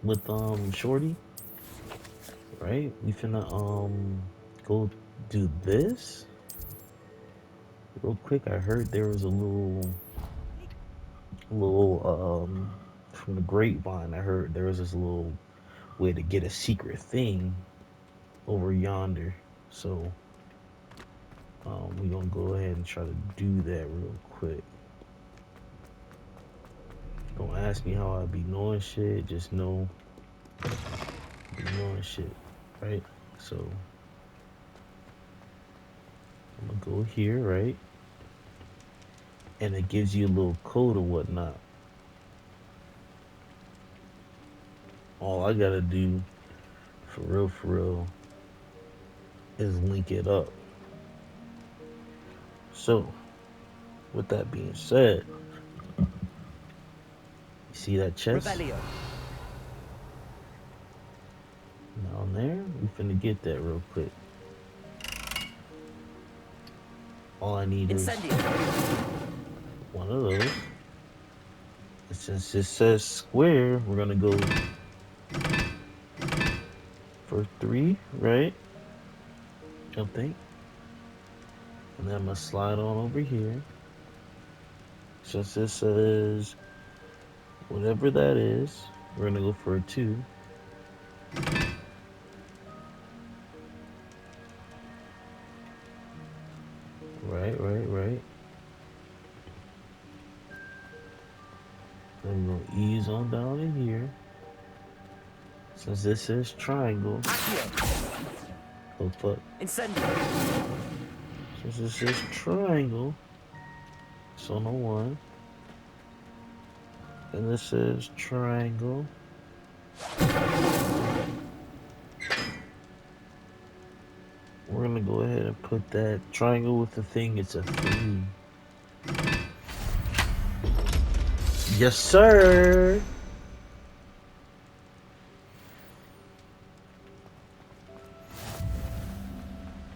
with Shorty, right? We finna go do this real quick. I heard there was a little from the grapevine. I heard there was this little way to get a secret thing over yonder. So we gonna go ahead and try to do that real quick. Don't ask me how I be knowing shit. Just know I be knowing shit, right? So I'm gonna go here, right? And it gives you a little code or whatnot. All I gotta do, for real, is link it up. So, with that being said, you see that chest Revelio. down there? We finna get that real quick. All I need is Incendio. one of those. And since it says square, we're gonna go for 3, right? I think. And then I'm gonna slide on over here. Since it says whatever that is, we're gonna go for a 2. Right. Then we're gonna ease on down in here. Since this says triangle, Accio. oh fuck. Incendio. Since it says triangle, it's on the 1. And this says triangle. We're gonna go ahead and put that triangle with the thing, it's a 3. Yes, sir.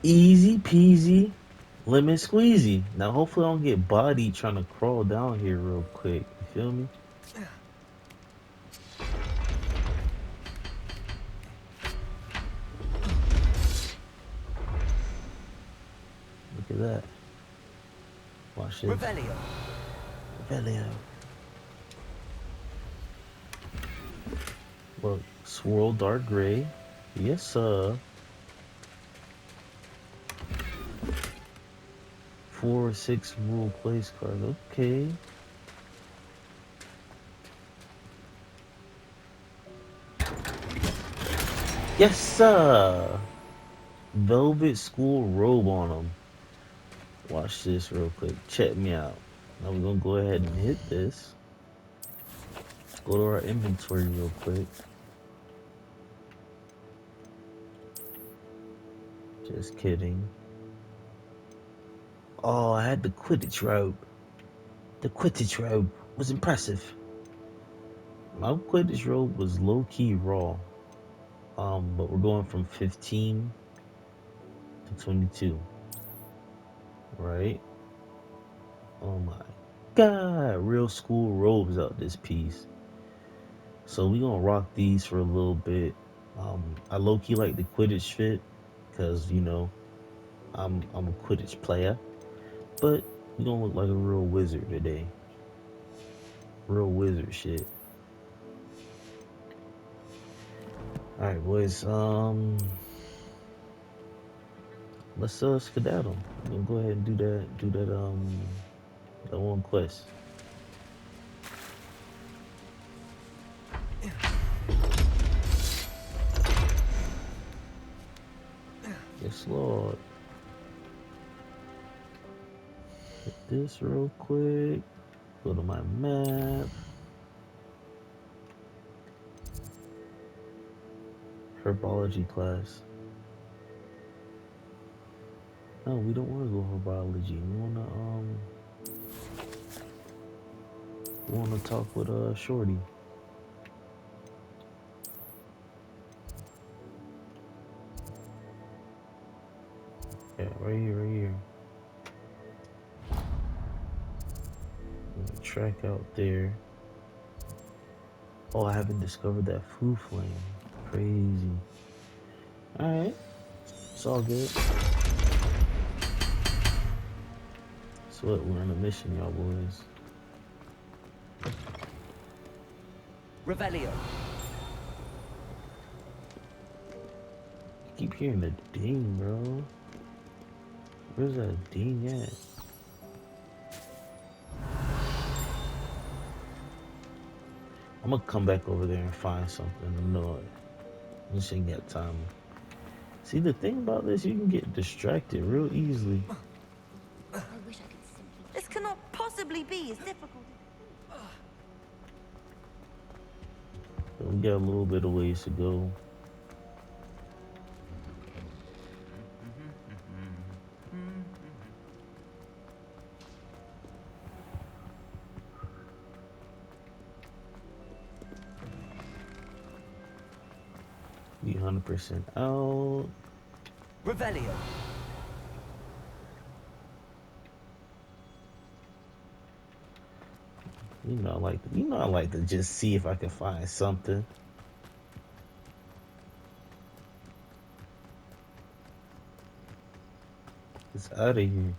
Easy peasy, lemon squeezy. Now, hopefully, I don't get bodied trying to crawl down here real quick. You feel me? Look at that. Watch this. Revelio. Velio. Look, swirl dark gray. Yes, sir. 4 or 6 rule place cards. Okay. Yes, sir. Velvet school robe on them. Watch this real quick. Check me out. Now we're gonna go ahead and hit this. Go to our inventory real quick. Just kidding. Oh, I had the Quidditch robe. The Quidditch robe was impressive. My Quidditch robe was low key raw. But we're going from 15 to 22, right? Oh my god, real school robes out this piece. So we gonna rock these for a little bit. I low key like the Quidditch fit because I'm a Quidditch player, but we gonna look like a real wizard today. Real wizard shit. All right, boys. Let's skedaddle. We're gonna go ahead and do that. Do that. That one quest. Yes, Lord. Hit this real quick. Go to my map. Herbology class. No, we don't want to go herbology. We wanna talk with Shorty. Yeah, right here, right here. Track out there. Oh, I haven't discovered that food flame. Crazy. Alright, it's all good. So what, we're on a mission, y'all boys. Revelio. I keep hearing the ding, bro. Where's that ding at? I'm gonna come back over there and find something to know it. I just ain't got time. See, the thing about this, you can get distracted real easily. I wish I could simply. This cannot possibly be as difficult. But we got a little bit of ways to go. Be 100% out. Revelio. I like to just see if I can find something. It's out of here.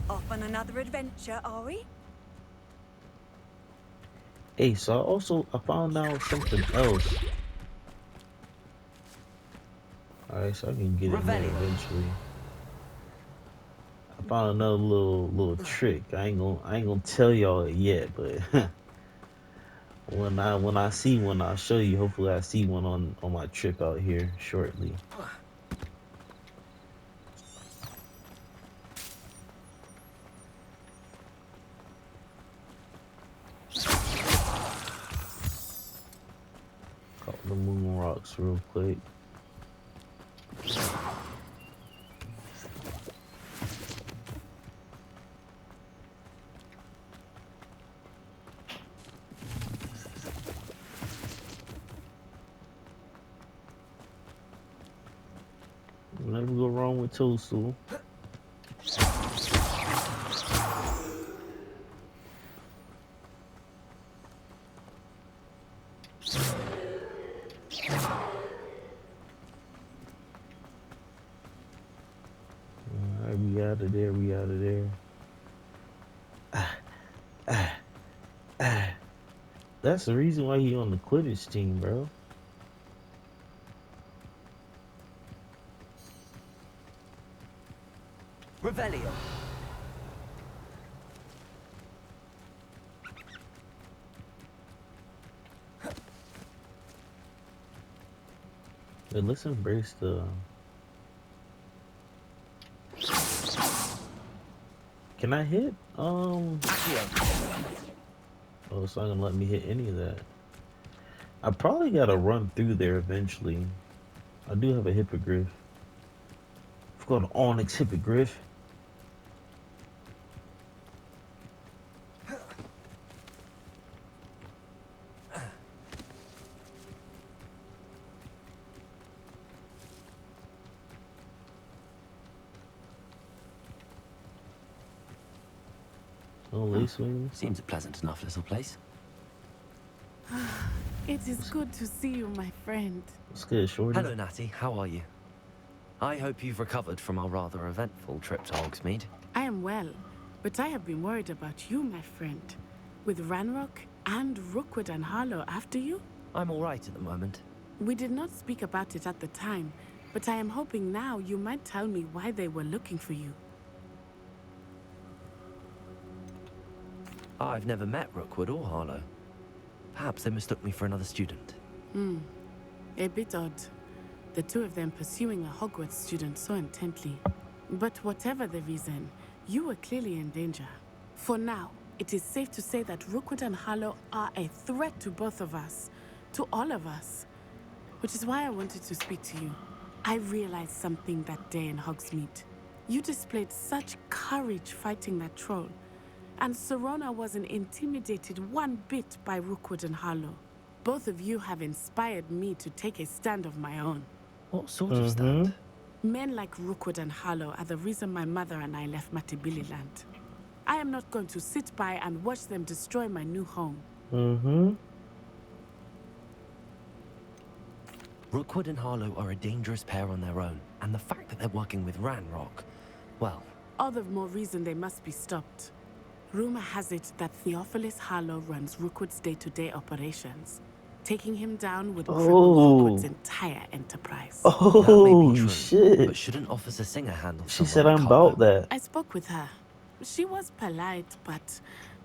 Off on another adventure, are we? Hey, so I found out something else. Alright, so I can get in there Revelio. eventually. I found another little trick. I ain't gonna tell y'all it yet, but when I see one, I'll show you. Hopefully, I see one on my trip out here shortly. Caught the moon rocks real quick. Never go wrong with toadstool. Alright, we out of there. We out of there. That's the reason why he on the Quidditch team, bro. Revelio. Hey, let's embrace the. Can I hit? Accio. Oh, it's not gonna let me hit any of that. I probably gotta run through there eventually. I do have a hippogriff. I've got an Onyx hippogriff. Oh, lace wings. Seems a pleasant enough little place. It is good to see you, my friend. What's good, shorty? Hello, Natty. How are you? I hope you've recovered from our rather eventful trip to Hogsmeade. I am well, but I have been worried about you, my friend. With Ranrock and Rookwood and Harlow after you? I'm all right at the moment. We did not speak about it at the time, but I am hoping now you might tell me why they were looking for you. I've never met Rookwood or Harlow. Perhaps they mistook me for another student. A bit odd. The two of them pursuing a Hogwarts student so intently. But whatever the reason, you were clearly in danger. For now, it is safe to say that Rookwood and Harlow are a threat to both of us. To all of us. Which is why I wanted to speak to you. I realized something that day in Hogsmeade. You displayed such courage fighting that troll. And Serona wasn't intimidated one bit by Rookwood and Harlow. Both of you have inspired me to take a stand of my own. What sort of stand? Men like Rookwood and Harlow are the reason my mother and I left Matibili land. I am not going to sit by and watch them destroy my new home. Rookwood and Harlow are a dangerous pair on their own, and the fact that they're working with Ranrock, well... All the more reason they must be stopped. Rumor has it that Theophilus Harlow runs Rookwood's day-to-day operations. Taking him down would cripple Rookwood's entire enterprise. That may be true, Shit. but shouldn't Officer Singer handle She someone said like I'm Harlow? about that. I spoke with her. She was polite, but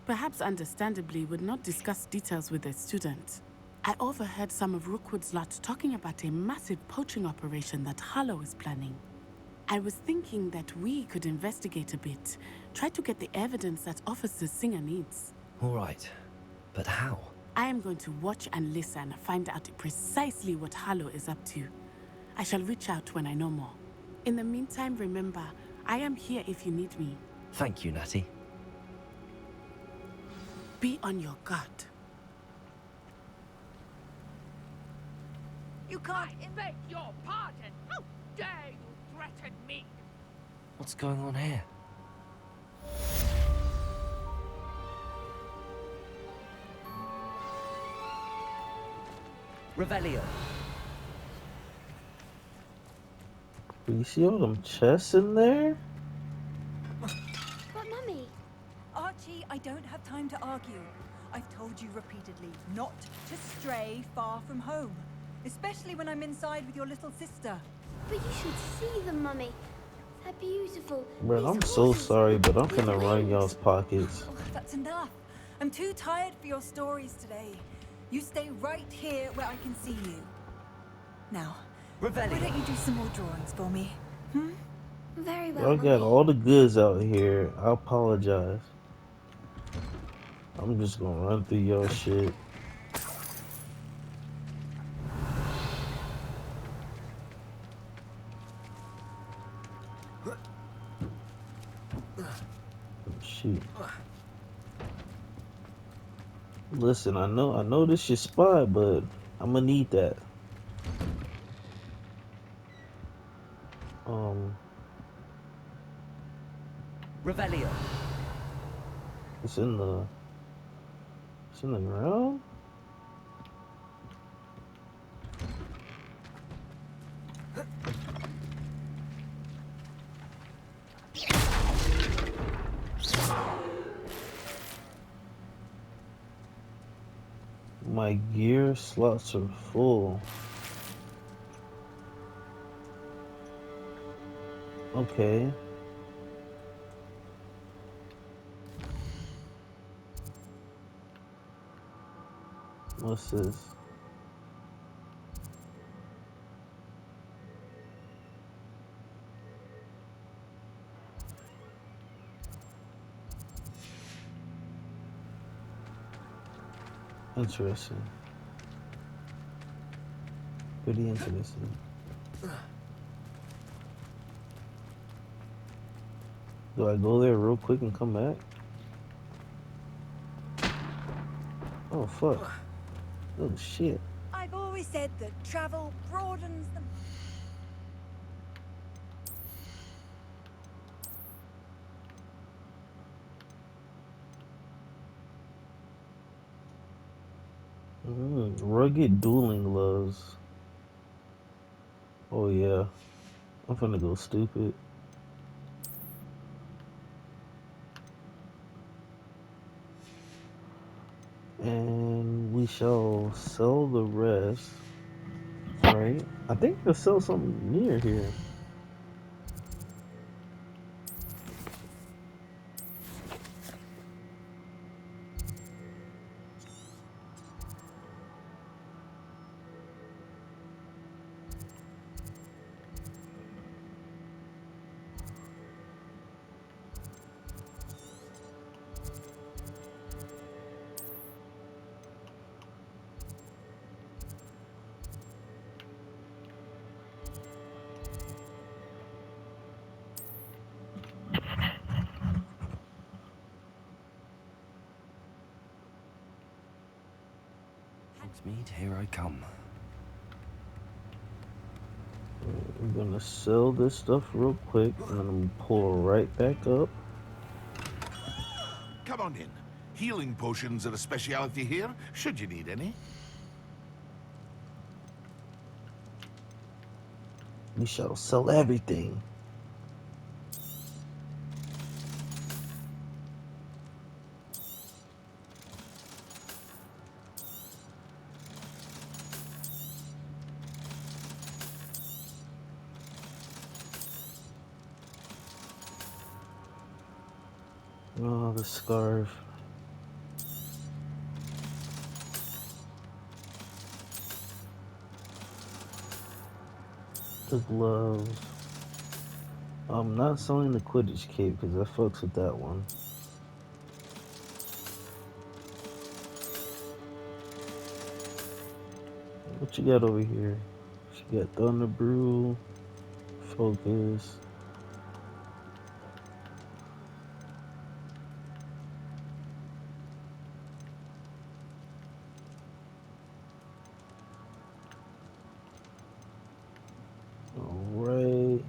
perhaps understandably would not discuss details with a student. I overheard some of Rookwood's lot talking about a massive poaching operation that Harlow is planning. I was thinking that we could investigate a bit, try to get the evidence that Officer Singer needs. All right, but how? I am going to watch and listen, find out precisely what Harlow is up to. I shall reach out when I know more. In the meantime, remember, I am here if you need me. Thank you, Natty. Be on your guard. You can't. I beg your pardon. How dare you threaten me? What's going on here? Revelio. Do you see all them chests in there? But Mummy, Archie, I don't have time to argue. I've told you repeatedly not to stray far from home. Especially when I'm inside with your little sister. but you should see them, Mummy. They're beautiful. Bro, These I'm so horses sorry, but I'm with finna run wings. y'all's pockets. Oh, that's enough. I'm too tired for your stories today. You stay right here where I can see you. Now, why don't you do some more drawings for me? Very well, Y'all got Mummy. all the goods out here. I apologize. I'm just gonna run through your shit. Shoot. Listen, I know this your spot, but I'm gonna need that. Revelio. It's in the ground? My gear slots are full. Okay. What's this? Interesting. Pretty interesting. Do I go there real quick and come back? Oh, fuck. Oh, shit. I've always said that travel broadens the... Rugged dueling gloves. Oh, yeah. I'm finna go stupid. And we shall sell the rest. Right? I think they'll sell something near here. Hogsmeade, here I come. I'm gonna sell this stuff real quick, and then I'm gonna pull right back up. Come on in. Healing potions are a speciality here, should you need any. We shall sell everything. Oh, the scarf. The gloves. I'm not selling the Quidditch cape because I fucks with that one. What you got over here? She got Thunder Brew, Focus. Alright.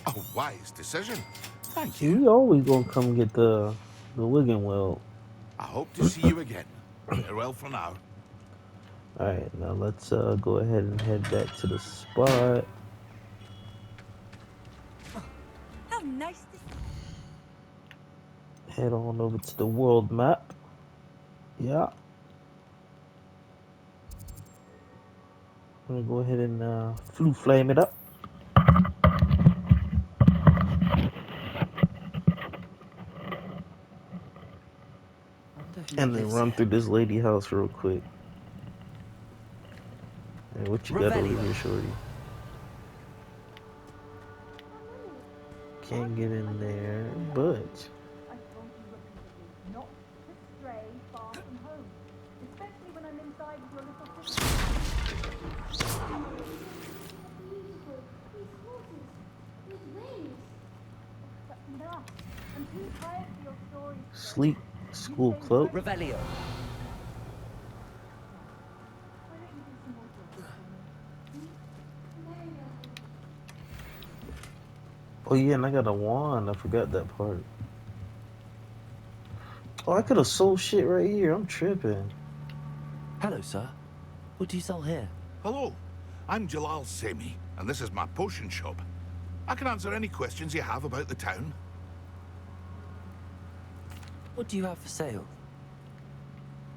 A wise decision. Thank you. We always gonna come get the Wigan Well. I hope to see you again. Farewell for now. Alright, now let's go ahead and head back to the spot. How nice this Head on over to the world map. Yeah. I'm gonna go ahead and flu flame it up. And then run through this lady house real quick. Hey, what you got over here, shorty? Can't get in there, but I told you repeatedly not to stray far from home, especially when I'm inside with your little sister. Beautiful. These horses. With wings. That's enough. I'm too tired for your stories. sleep school cloak. Revelio. Why don't you do some more drawing? Very well. Oh yeah, and I got a wand. I forgot that part. Oh, I could have sold shit right here. I'm tripping. Hello, sir. What do you sell here? Hello, I'm Jalal Semi, and this is my potion shop. I can answer any questions you have about the town. What do you have for sale?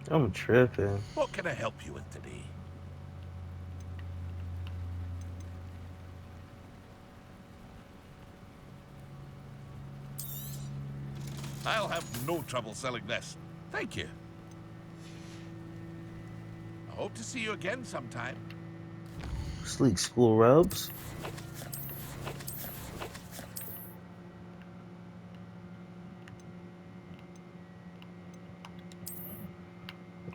I'm tripping. What can I help you with today? I'll have no trouble selling this. Thank you. I hope to see you again sometime. Sleek school robes.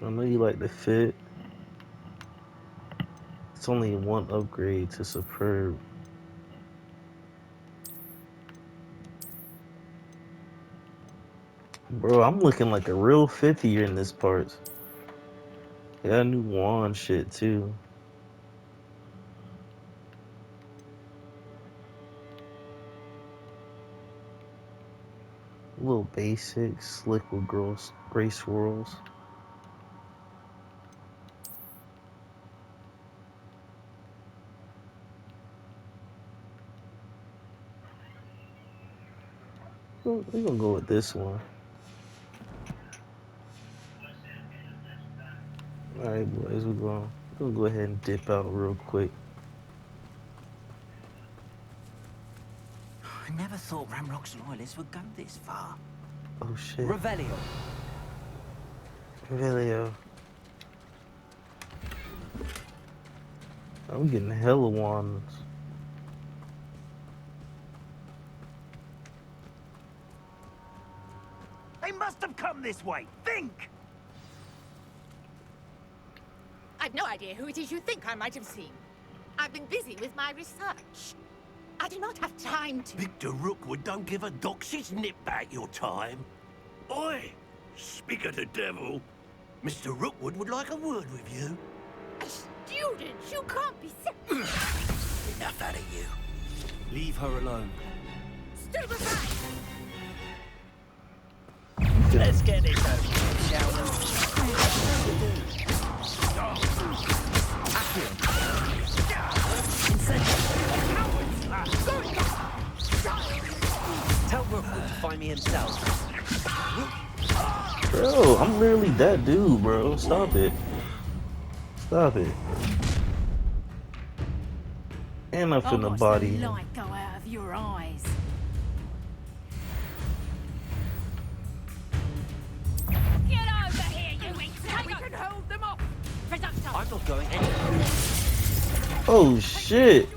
I know you like the fit. It's only one upgrade to superb. Bro, I'm looking like a real 50 in this part. I got a new wand shit too. Little basics, liquid girls, gray swirls. We're gonna go with this one. Alright, boys, we're gonna go ahead and dip out real quick. I never thought Ramrock's loyalists would go this far. Oh shit. Revelio. Revelio. I'm getting hella wands. They must have come this way. Think! I've no idea who it is you think I might have seen. I've been busy with my research. I do not have time to... Victor Rookwood don't give a doxy's nip back your time. Oi! Speak of the devil. Mr. Rookwood would like a word with you. A student? You can't be Enough out of you. Leave her alone. Stand aside! Let's get this over, shall Tell Rookwood to find me himself. Bro, I'm literally that dude, bro. Stop it. Stop it. And I'm finna body the him. light go out of your eyes. Get over here, you idiot! We can hold them off! Reducto! I'm not going anywhere. Oh shit.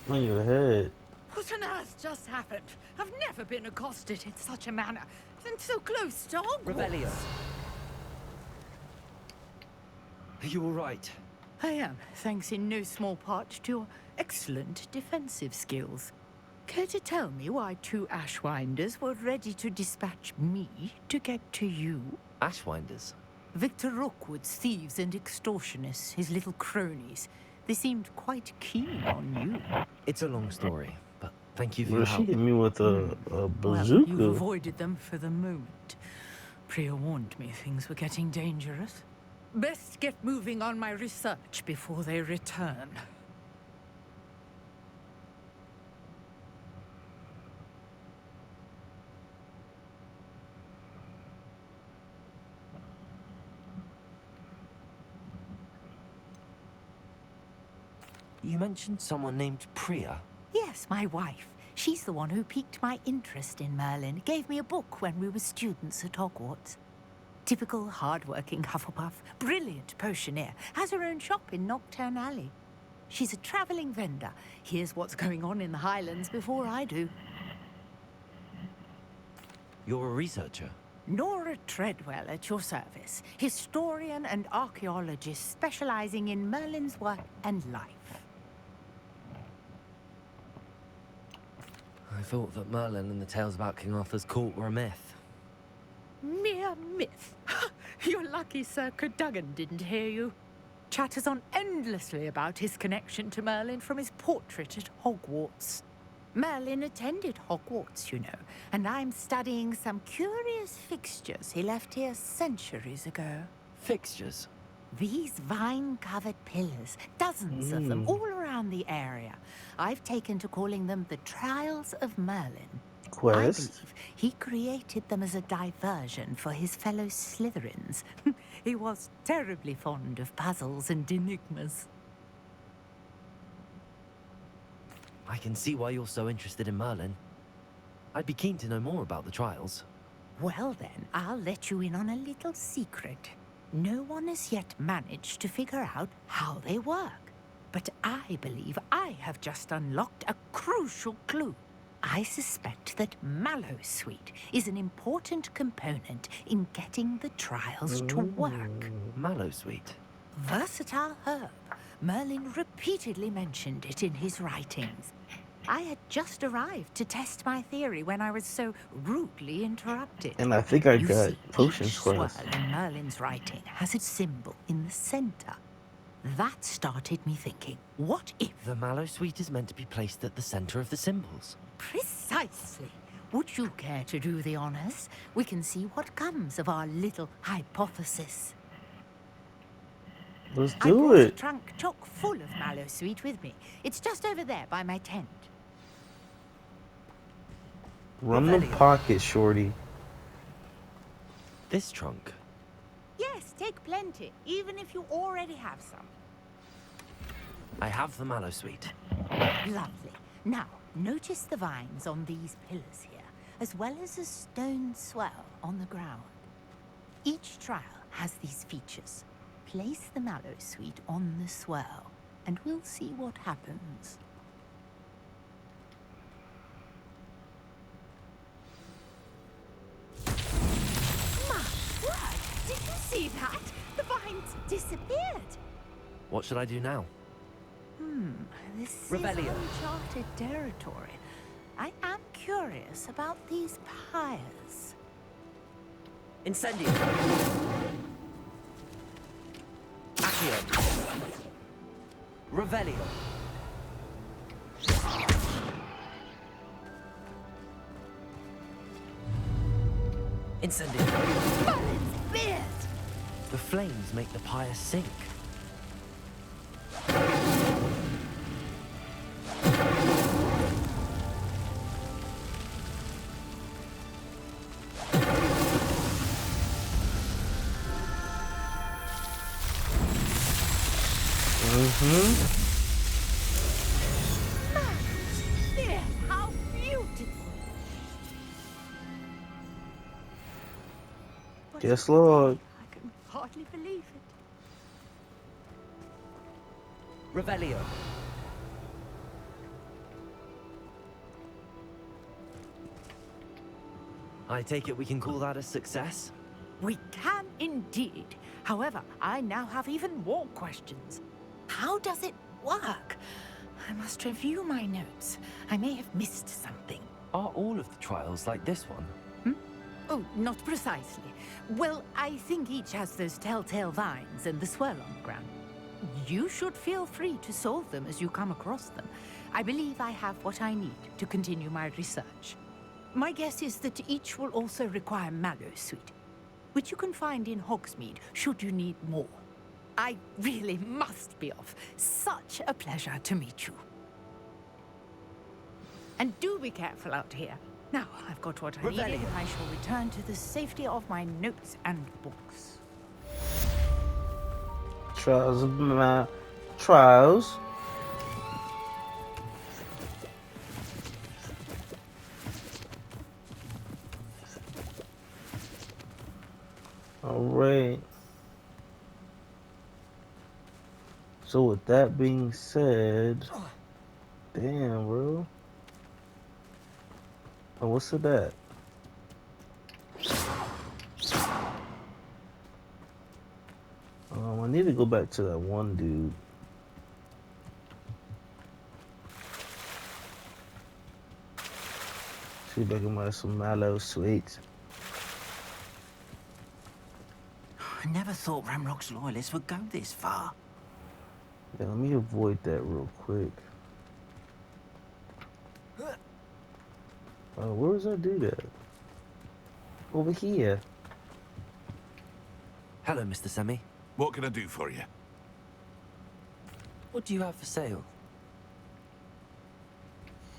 On your head. What on earth just happened? I've never been accosted in such a manner. And so close to Hogwarts. Revelio. Are you all right? I am, thanks in no small part to your excellent defensive skills. Care to tell me why 2 Ashwinders were ready to dispatch me to get to you? Ashwinders. Victor Rookwood's thieves and extortionists, his little cronies. They seemed quite keen on you. It's a long story, but thank you for Bro, your she help. hit me with a Well, bazooka. you've avoided them for the moment. Priya warned me things were getting dangerous. Best get moving on my research before they return. You mentioned someone named Priya. Yes, my wife. She's the one who piqued my interest in Merlin. Gave me a book when we were students at Hogwarts. Typical hard-working Hufflepuff, brilliant potioneer, has her own shop in Nocturne Alley. She's a travelling vendor. Hears what's going on in the Highlands before I do. You're a researcher. Nora Treadwell at your service, historian and archaeologist specialising in Merlin's work and life. I thought that Merlin and the tales about King Arthur's court were a myth. Mere myth. You're lucky Sir Cadogan didn't hear you. Chatters on endlessly about his connection to Merlin from his portrait at Hogwarts. Merlin attended Hogwarts, you know, and I'm studying some curious fixtures he left here centuries ago. Fixtures? These vine-covered pillars, dozens of them, all around the area. I've taken to calling them the Trials of Merlin. I Quest. believe he created them as a diversion for his fellow Slytherins. He was terribly fond of puzzles and enigmas. I can see why you're so interested in Merlin. I'd be keen to know more about the trials. Well then, I'll let you in on a little secret. No one has yet managed to figure out how they work. But I believe I have just unlocked a crucial clue. I suspect that Mallowsweet is an important component in getting the trials to work. Mallowsweet. Versatile herb. Merlin repeatedly mentioned it in his writings. I had just arrived to test my theory when I was so rudely interrupted. And I think I You got see, potion each swirl quest. in Merlin's writing has its symbol in the center. That started me thinking, what if... The Mallowsweet is meant to be placed at the center of the symbols. Precisely. Would you care to do the honors? We can see what comes of our little hypothesis. Let's I do brought a it. trunk chock full of Mallowsweet with me. It's just over there by my tent. Run the pocket, shorty. This trunk. Yes, take plenty, even if you already have some. I have the Mallowsweet. Lovely. Now, notice the vines on these pillars here, as well as a stone swell on the ground. Each trial has these features. place the mallow sweet on the swirl, and we'll see what happens. My word! Did you see that? The vines disappeared. What should I do now? This Revelio. is uncharted territory. I am curious about these pyres. Incendio. Accio. Revelio. Incendio. Merlin's beard! The flames make the pyre sink. Beard, how beautiful! But Yes, Lord. I can hardly believe it. Revelio. I take it we can call that a success? We can indeed. However, I now have even more questions. How does it work? I must review my notes. I may have missed something. Are all of the trials like this one? Oh, not precisely. Well, I think each has those telltale vines and the swirl on the ground. You should feel free to solve them as you come across them. I believe I have what I need to continue my research. My guess is that each will also require mallow sweet, which you can find in Hogsmeade should you need more. I really must be off. Such a pleasure to meet you. And do be careful out here. Now, I've got what I needed, and I shall return to the safety of my notes and books. Trials of my trials. All right. So with that being said, damn, bro. Oh, what's with that? I need to go back to that one dude. See if I can buy some mallow sweets. I never thought Ramrock's loyalists would go this far. Yeah, let me avoid that real quick. Where was that dude at? Over here. Hello, Mr. Semi. What can I do for you? What do you have for sale?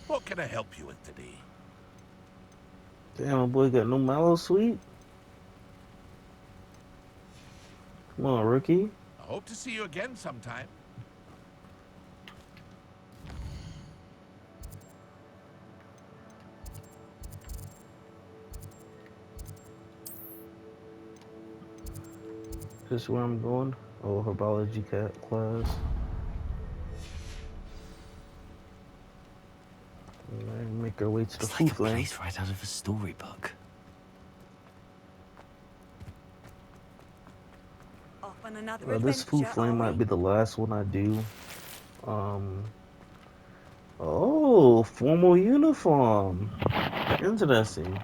What can I help you with today? Damn, my boy got no mallow sweet? Come on, rookie. I hope to see you again sometime. This is where I'm going. Oh, herbology class. Alright, make our way to the It's like a food lane. place right out of a storybook. Off on another This food adventure, flame are might we? be the last one I do. Oh, formal uniform. Interesting.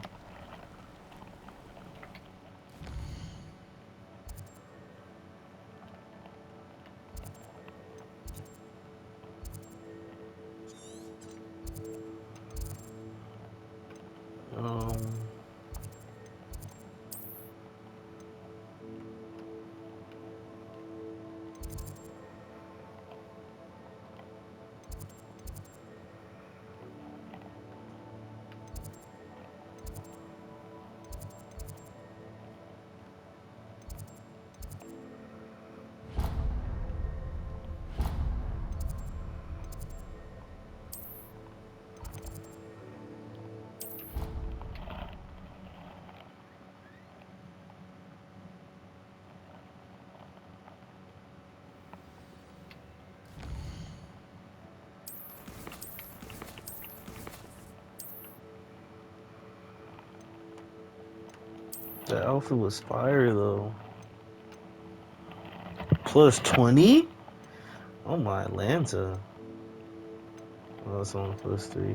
That outfit was fire though. Plus 20? Oh my Atlanta. Well, that's only plus 3.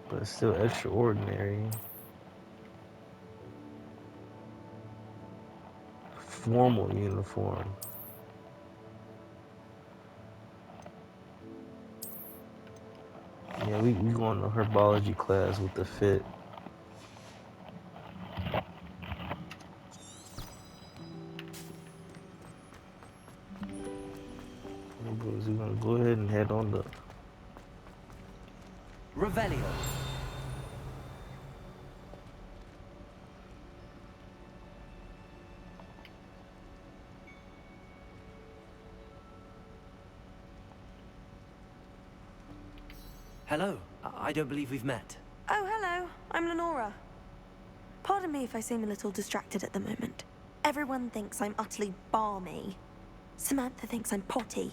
But it's still extraordinary. Formal uniform. Yeah, we going to herbology class with the fit. We're gonna go ahead and head on the Revelio. Hello. I don't believe we've met. Oh, hello. I'm Lenora. Pardon me if I seem a little distracted at the moment. Everyone thinks I'm utterly balmy. Samantha thinks I'm potty.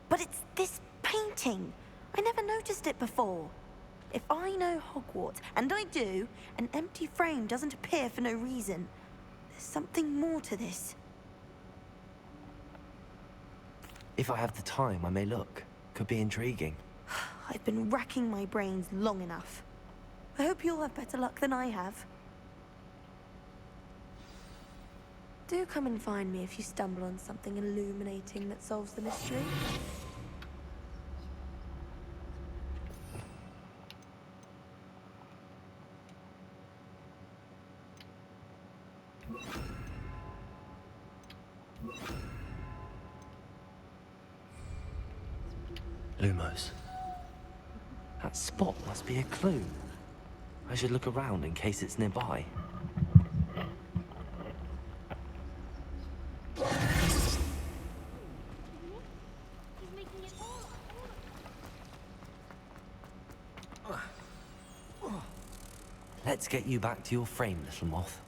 But it's this painting. I never noticed it before. If I know Hogwarts, and I do, an empty frame doesn't appear for no reason. There's something more to this. If I have the time, I may look. Could be intriguing. I've been racking my brains long enough. I hope you'll have better luck than I have. Do come and find me if you stumble on something illuminating that solves the mystery. Lumos. That spot must be a clue. I should look around in case it's nearby. Let's get you back to your frame, little moth.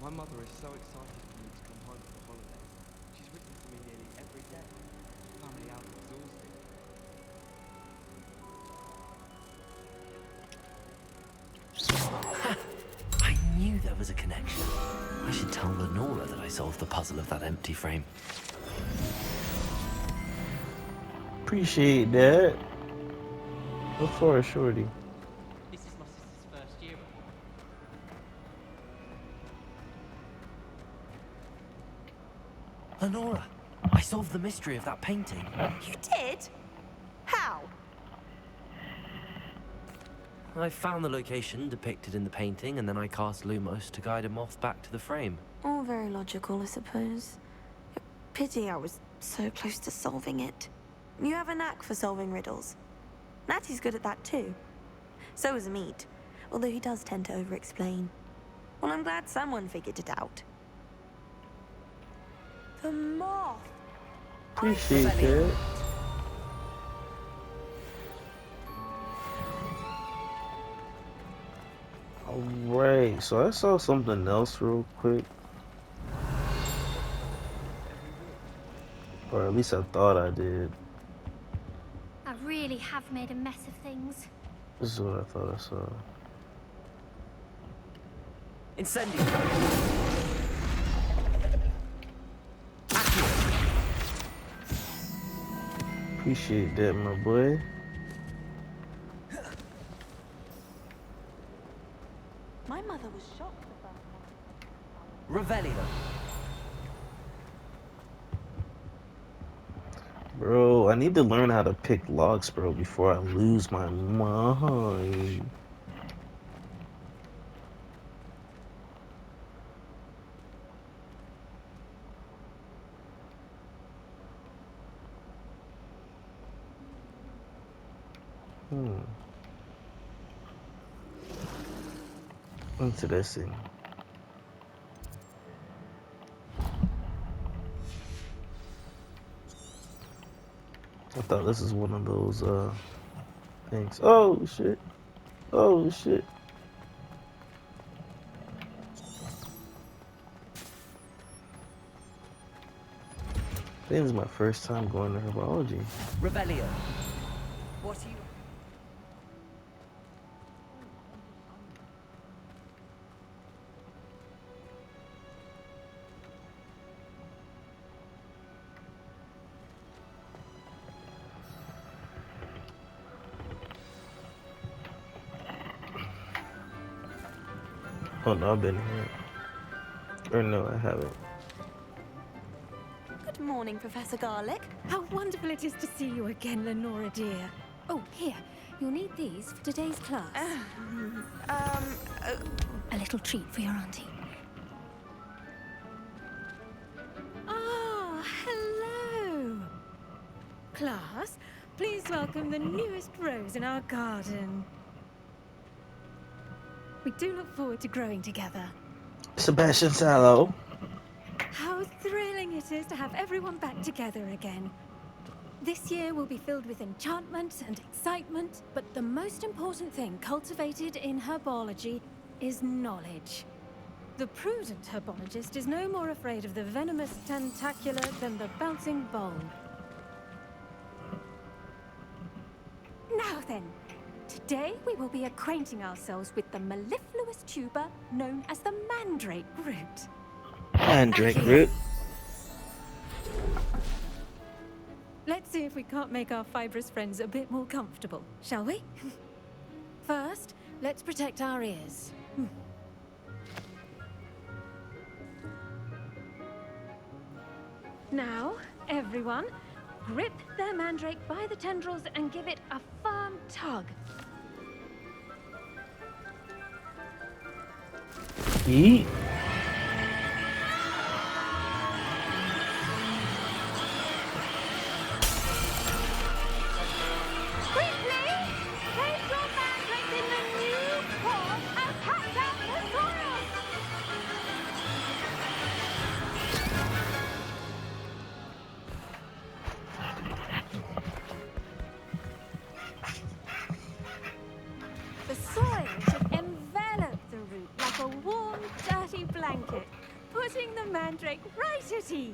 My mother is so excited for me to come home for the holidays. She's written to me nearly every day. Family out exhausted. I knew there was a connection. I should tell Lenora that I solved the puzzle of that empty frame. Appreciate that. What for, shorty? This is my sister's first year at home. Lenora, I solved the mystery of that painting. You did? How? I found the location depicted in the painting, and then I cast Lumos to guide a moth back to the frame. All very logical, I suppose. Pity I was so close to solving it. You have a knack for solving riddles. Natty's good at that too. So is Amit, although he does tend to over-explain. Well, I'm glad someone figured it out. The moth! Appreciate that. Alright, so I saw something else real quick. Or at least I thought I did. I really have made a mess of things. This is what I thought I saw. Incendio. Appreciate that, my boy. My mother was shocked about Revelio. Bro, I need to learn how to pick locks, bro, before I lose my mind. Interesting. I thought this is one of those things. Oh shit. Oh shit. This is my first time going to herbology. Rebellion. What are you... Oh no, I've been here. Or no, I haven't. Good morning, Professor Garlic. How wonderful it is to see you again, Lenora dear. Oh, here. You'll need these for today's class. A little treat for your auntie. Ah, hello. Class, please welcome the newest rose in our garden. We do look forward to growing together. Sebastian Sallow. How thrilling it is to have everyone back together again. This year will be filled with enchantment and excitement, but the most important thing cultivated in herbology is knowledge. The prudent herbologist is no more afraid of the venomous tentacular than the bouncing bulb. Now then, today we will be acquainting ourselves with the mellifluous tuber known as the mandrake root. Mandrake root. Let's see if we can't make our fibrous friends a bit more comfortable, shall we? First, let's protect our ears. Now, everyone, grip their mandrake by the tendrils and give it a firm tug. Yeet. Quickly, place your mandrake in the new pot and patch out the soil. The soil should envelop the root like a warm, dirty blanket, putting the mandrake right at ease.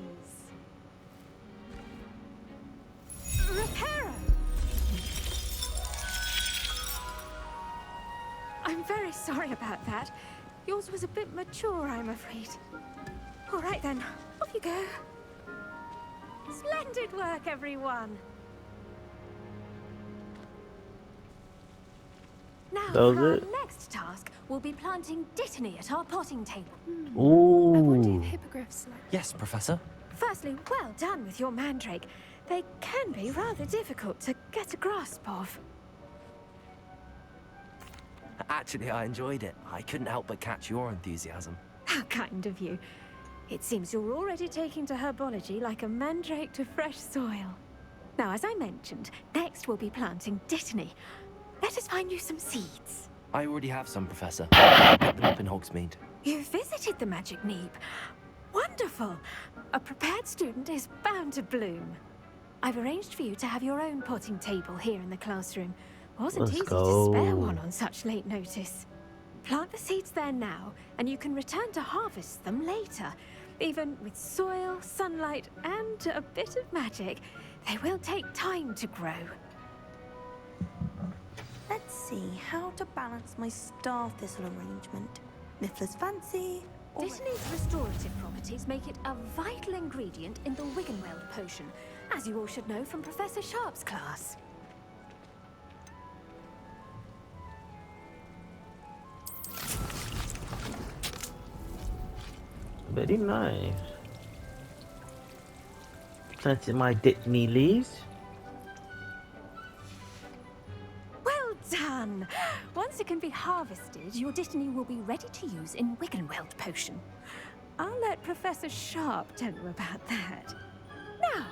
Reparo! I'm very sorry about that. Yours was a bit mature, I'm afraid. All right then, off you go. Splendid work, everyone. Now, for our next task, we'll be planting dittany at our potting table. Ooh. I wonder if hippogriffs like... Yes, Professor. Firstly, well done with your mandrake. They can be rather difficult to get a grasp of. Actually, I enjoyed it. I couldn't help but catch your enthusiasm. How kind of you. It seems you're already taking to herbology like a mandrake to fresh soil. Now, as I mentioned, next we'll be planting dittany. Let us find you some seeds. I already have some, Professor. I picked them up in Hogsmeade. You visited the Magic Neep. Wonderful. A prepared student is bound to bloom. I've arranged for you to have your own potting table here in the classroom. Wasn't easy to spare one on such late notice. Plant the seeds there now, and you can return to harvest them later. Even with soil, sunlight, and a bit of magic, they will take time to grow. Let's see how to balance my star thistle arrangement. Miffler's fancy. Dittany's restorative properties make it a vital ingredient in the Wiggenweld potion, as you all should know from Professor Sharp's class. Very nice. Planted my dittany leaves. Well done! Once it can be harvested, your dittany will be ready to use in Wiggenweld potion. I'll let Professor Sharp tell you about that. Now,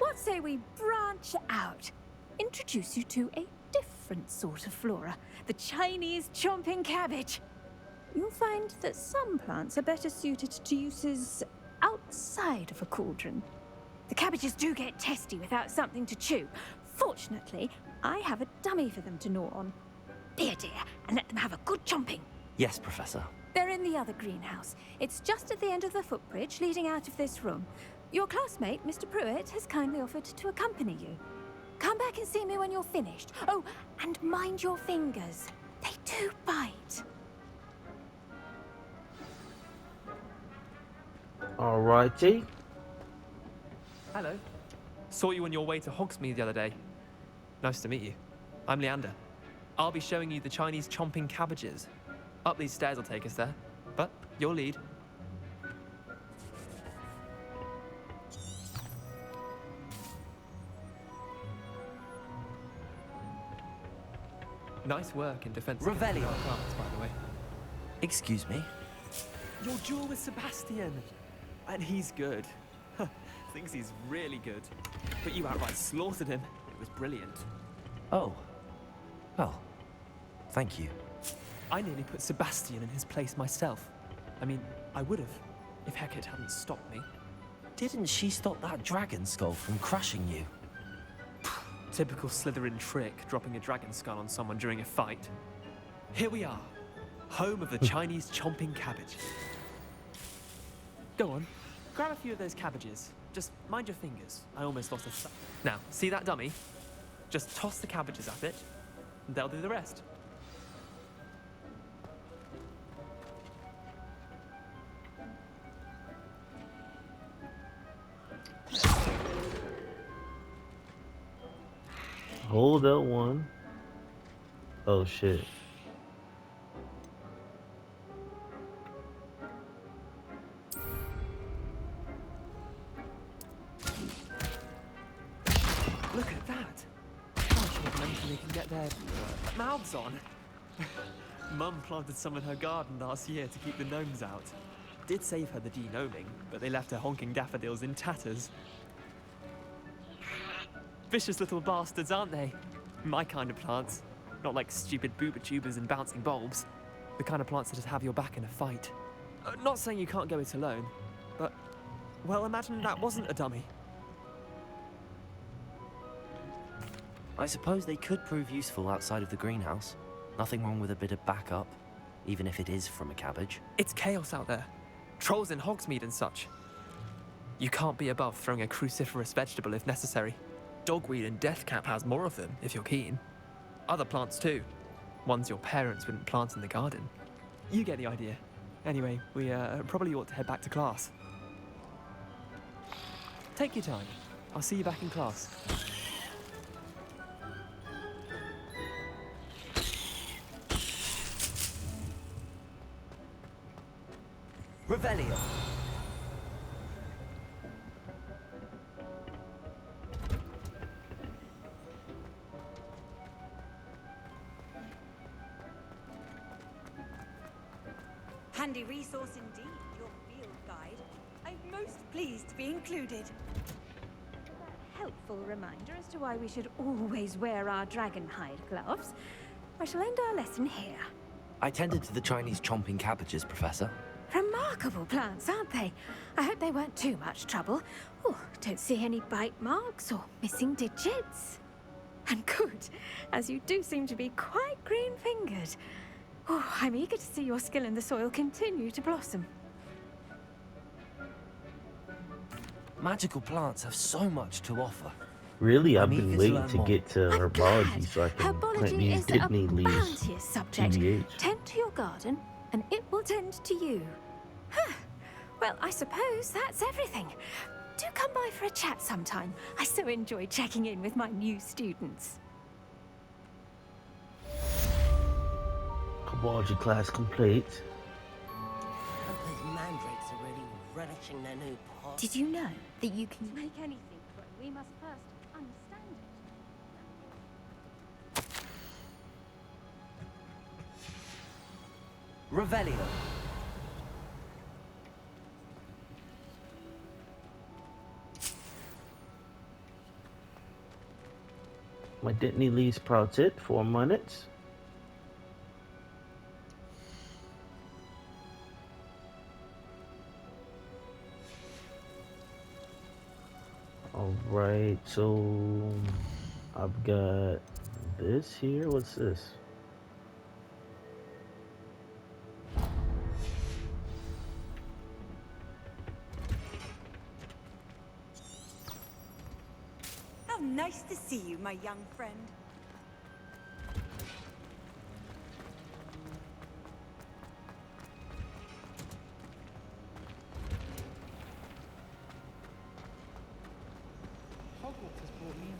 what say we branch out? Introduce you to a different sort of flora, the Chinese chomping cabbage. You'll find that some plants are better suited to uses outside of a cauldron. The cabbages do get testy without something to chew. Fortunately, I have a dummy for them to gnaw on. Be a dear and let them have a good chomping. Yes, Professor. They're in the other greenhouse. It's just at the end of the footbridge leading out of this room. Your classmate, Mr. Pruitt, has kindly offered to accompany you. Come back and see me when you're finished. Oh, and mind your fingers. They do bite. Alrighty. Hello. Saw you on your way to Hogsmeade the other day. Nice to meet you. I'm Leander. I'll be showing you the Chinese chomping cabbages. Up these stairs will take us there, but your lead. Nice work in defense. Revelio. Plants, by the way. Excuse me? Your duel with Sebastian. And he's good. Thinks he's really good. But you outright slaughtered him. It was brilliant. Oh. Well, thank you. I nearly put Sebastian in his place myself. I mean, I would have, if Hecate hadn't stopped me. Didn't she stop that dragon skull from crushing you? Typical Slytherin trick, dropping a dragon skull on someone during a fight. Here we are, home of the Chinese chomping cabbage. Go on, grab a few of those cabbages. Just mind your fingers. I almost lost a Now, see that dummy? Just toss the cabbages at it, and they'll do the rest. Hold L1. Oh shit. Look at that! Gosh, what mentally can get their mouths on. Mum planted some in her garden last year to keep the gnomes out. Did save her the de-gnoming, but they left her honking daffodils in tatters. Vicious little bastards, aren't they? My kind of plants. Not like stupid booba tubers and bouncing bulbs. The kind of plants that just have your back in a fight. Not saying you can't go it alone, but, well, imagine that wasn't a dummy. I suppose they could prove useful outside of the greenhouse. Nothing wrong with a bit of backup, even if it is from a cabbage. It's chaos out there. Trolls in Hogsmeade and such. You can't be above throwing a cruciferous vegetable if necessary. Dogweed and deathcap has more of them, if you're keen. Other plants too. Ones your parents wouldn't plant in the garden. You get the idea. Anyway, we probably ought to head back to class. Take your time. I'll see you back in class. Revelio. Handy resource indeed, your field guide. I'm most pleased to be included. A helpful reminder as to why we should always wear our dragon hide gloves. I shall end our lesson here. I tended to the Chinese chomping cabbages, Professor. Remarkable plants, aren't they? I hope they weren't too much trouble. Oh, don't see any bite marks or missing digits. And good, as you do seem to be quite green-fingered. Oh, I'm eager to see your skill in the soil continue to blossom. Magical plants have so much to offer. Really, I've I'm been eager to waiting learn to more. get to herbology so I can plant Herbology these is a kidney leaves. bounteous subject. TBH. Tend to your garden, and it will tend to you. Huh. Well, I suppose that's everything. Do come by for a chat sometime. I so enjoy checking in with my new students. Herbology class complete. Hope those mandrakes are really relishing their new pot. Did you know that you can make anything grow? We must first understand it. Revelio. My Dittany leaves sprouted 4 minutes. Alright, so I've got this here. What's this? nice to see you, my young friend. Hogwarts has brought me in.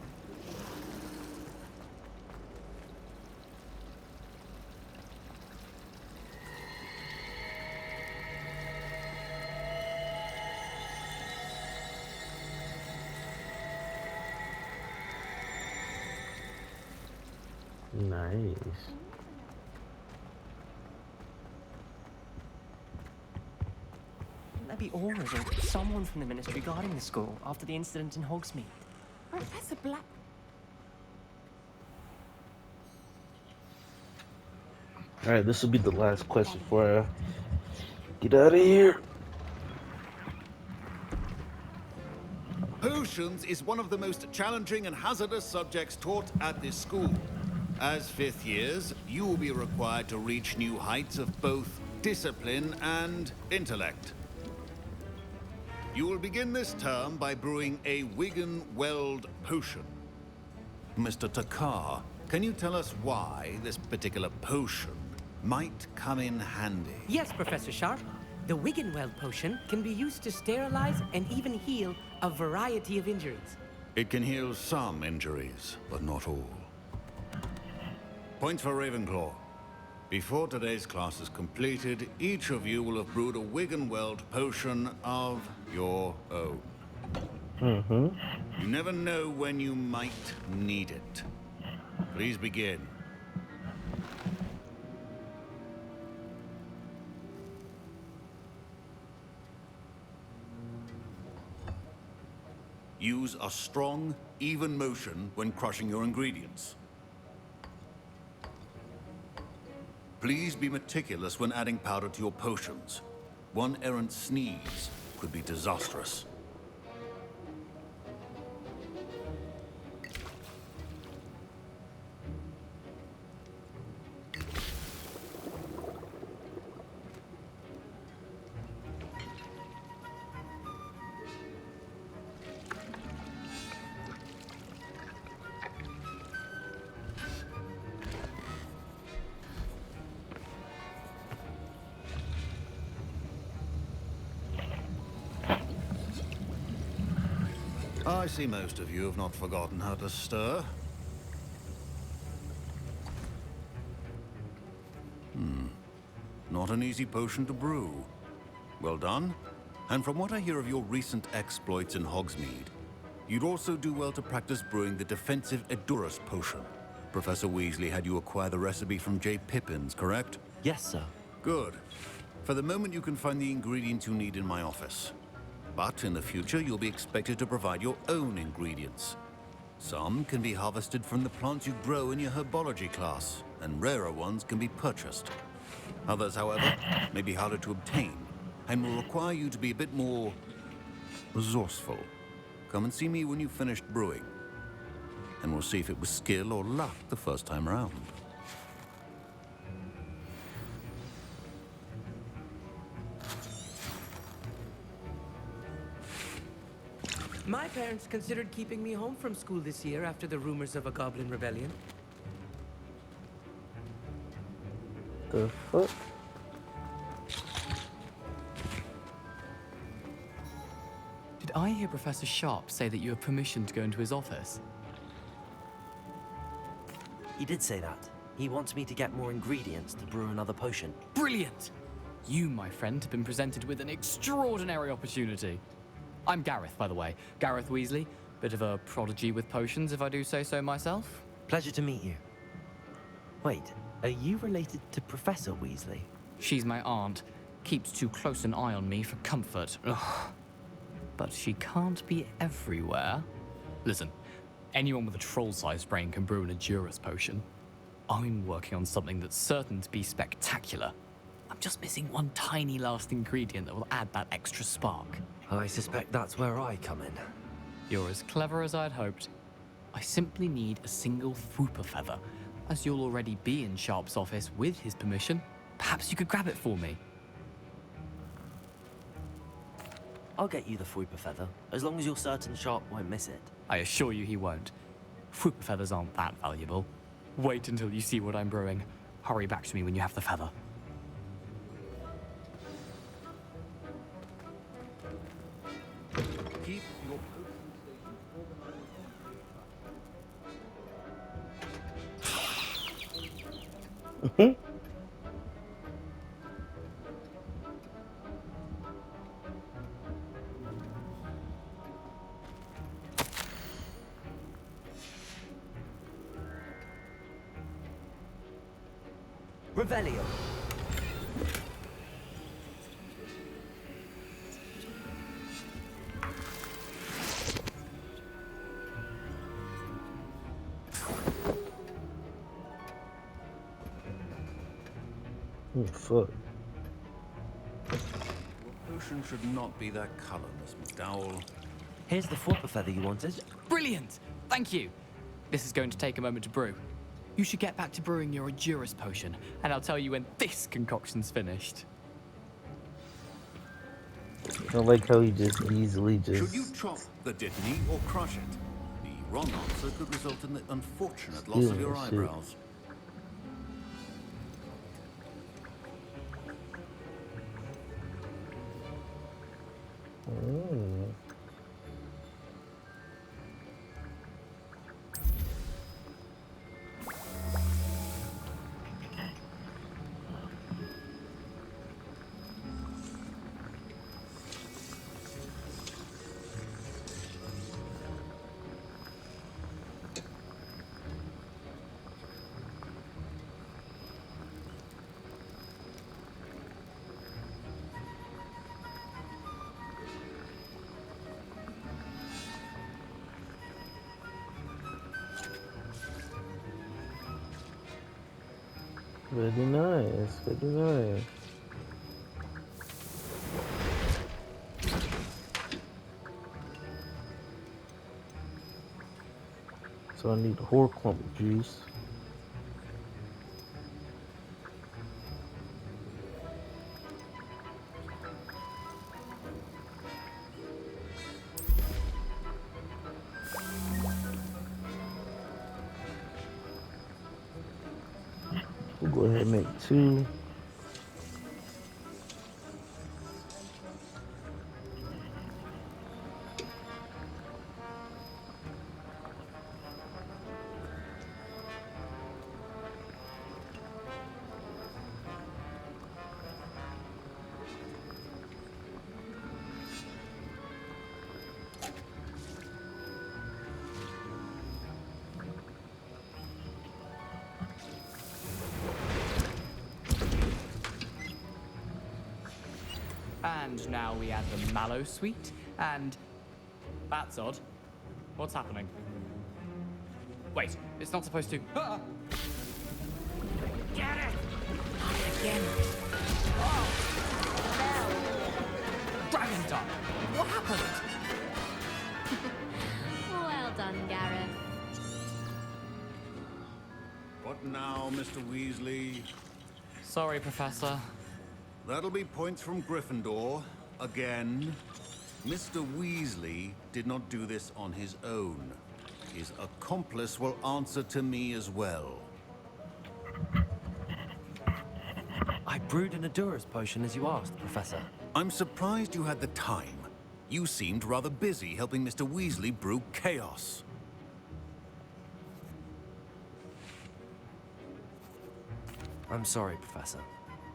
Nice. Wouldn't there be auras or someone from the Ministry guarding the school after the incident in Hogsmeade? Professor Black. Alright, this will be the last question before I get out of here. Potions is one of the most challenging and hazardous subjects taught at this school. As fifth years, you will be required to reach new heights of both discipline and intellect. You will begin this term by brewing a Wigan-Weld potion. Mr. Takar, can you tell us why this particular potion might come in handy? Yes, Professor Sharp. The Wiggenweld potion can be used to sterilize and even heal a variety of injuries. It can heal some injuries, but not all. Points for Ravenclaw. Before today's class is completed, each of you will have brewed a Wiggenweld potion of your own. You never know when you might need it. Please begin. Use a strong, even motion when crushing your ingredients. Please be meticulous when adding powder to your potions. One errant sneeze could be disastrous. I see most of you have not forgotten how to stir. Not an easy potion to brew. Well done. And from what I hear of your recent exploits in Hogsmeade, you'd also do well to practice brewing the defensive Edurus potion. Professor Weasley had you acquire the recipe from J. Pippins, correct? Yes, sir. Good. For the moment, you can find the ingredients you need in my office. But in the future, you'll be expected to provide your own ingredients. Some can be harvested from the plants you grow in your herbology class, and rarer ones can be purchased. Others, however, may be harder to obtain, and will require you to be a bit more resourceful. Come and see me when you've finished brewing, and we'll see if it was skill or luck the first time around. My parents considered keeping me home from school this year after the rumors of a goblin rebellion. The fuck? Did I hear Professor Sharp say that you have permission to go into his office? He did say that. He wants me to get more ingredients to brew another potion. Brilliant! You, my friend, have been presented with an extraordinary opportunity. I'm Gareth, by the way. Gareth Weasley. Bit of a prodigy with potions, if I do say so myself. Pleasure to meet you. Wait, are you related to Professor Weasley? She's my aunt. Keeps too close an eye on me for comfort. Ugh. But she can't be everywhere. Listen, anyone with a troll-sized brain can brew an Edurus potion. I'm working on something that's certain to be spectacular. I'm just missing one tiny last ingredient that will add that extra spark. I suspect that's where I come in. You're as clever as I'd hoped. I simply need a single Fwooper feather. As you'll already be in Sharp's office with his permission, perhaps you could grab it for me. I'll get you the Fwooper feather, as long as you're certain Sharp won't miss it. I assure you he won't. Fwooper feathers aren't that valuable. Wait until you see what I'm brewing. Hurry back to me when you have the feather. Keep your Mhm. Revelio. Oh, fuck. Your potion should not be that color, Miss McDowell. Here's the Fwooper feather you wanted. Brilliant! Thank you! This is going to take a moment to brew. You should get back to brewing your Adurus potion, and I'll tell you when this concoction's finished. I like how he just easily just... Should you chop the Dittany or crush it? The wrong answer could result in the unfortunate loss of your eyebrows. Oh. Very nice, very nice. So I need whore clump juice. We'll go ahead and make 2. And now we add the mallow sweet, and... That's odd. What's happening? Wait, it's not supposed to... Ah! Get it! Again. Dragon Tongue! What happened? Well done, Gareth. What now, Mr. Weasley? Sorry, Professor. That'll be points from Gryffindor. Again. Mr. Weasley did not do this on his own. His accomplice will answer to me as well. I brewed an Adurus potion as you asked, Professor. I'm surprised you had the time. You seemed rather busy helping Mr. Weasley brew chaos. I'm sorry, Professor.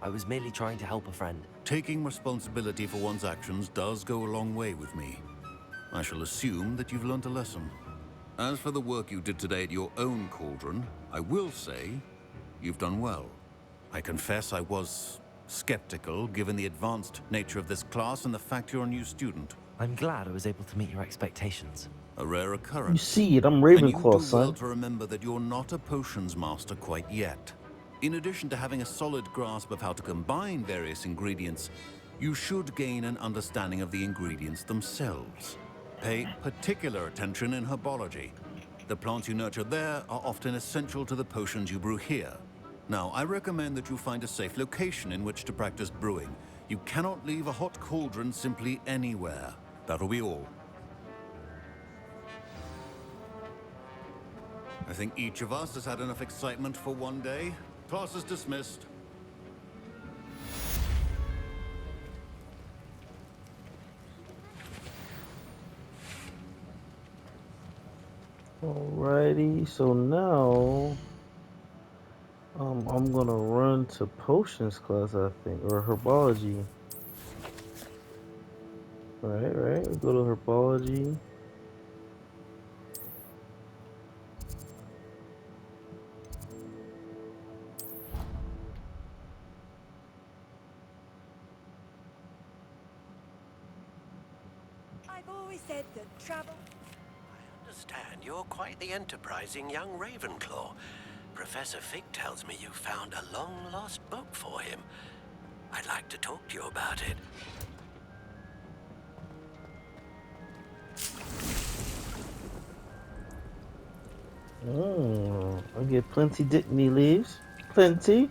I was merely trying to help a friend. Taking responsibility for one's actions does go a long way with me. I shall assume that you've learnt a lesson. As for the work you did today at your own cauldron, I will say you've done well. I confess I was skeptical, given the advanced nature of this class and the fact you're a new student. I'm glad I was able to meet your expectations. A rare occurrence. You see it, I'm And you Ravenclaw, do son. well to remember that you're not a potions master quite yet. In addition to having a solid grasp of how to combine various ingredients, you should gain an understanding of the ingredients themselves. Pay particular attention in herbology. The plants you nurture there are often essential to the potions you brew here. Now, I recommend that you find a safe location in which to practice brewing. You cannot leave a hot cauldron simply anywhere. That'll be all. I think each of us has had enough excitement for one day. Class is dismissed. Alrighty, so now I'm gonna run to potions class, I think, or herbology. Right. We go to herbology. I've always said that travel. Understand, you're quite the enterprising young Ravenclaw. Professor Fig tells me you found a long-lost book for him. I'd like to talk to you about it. I get plenty dickney leaves. Plenty.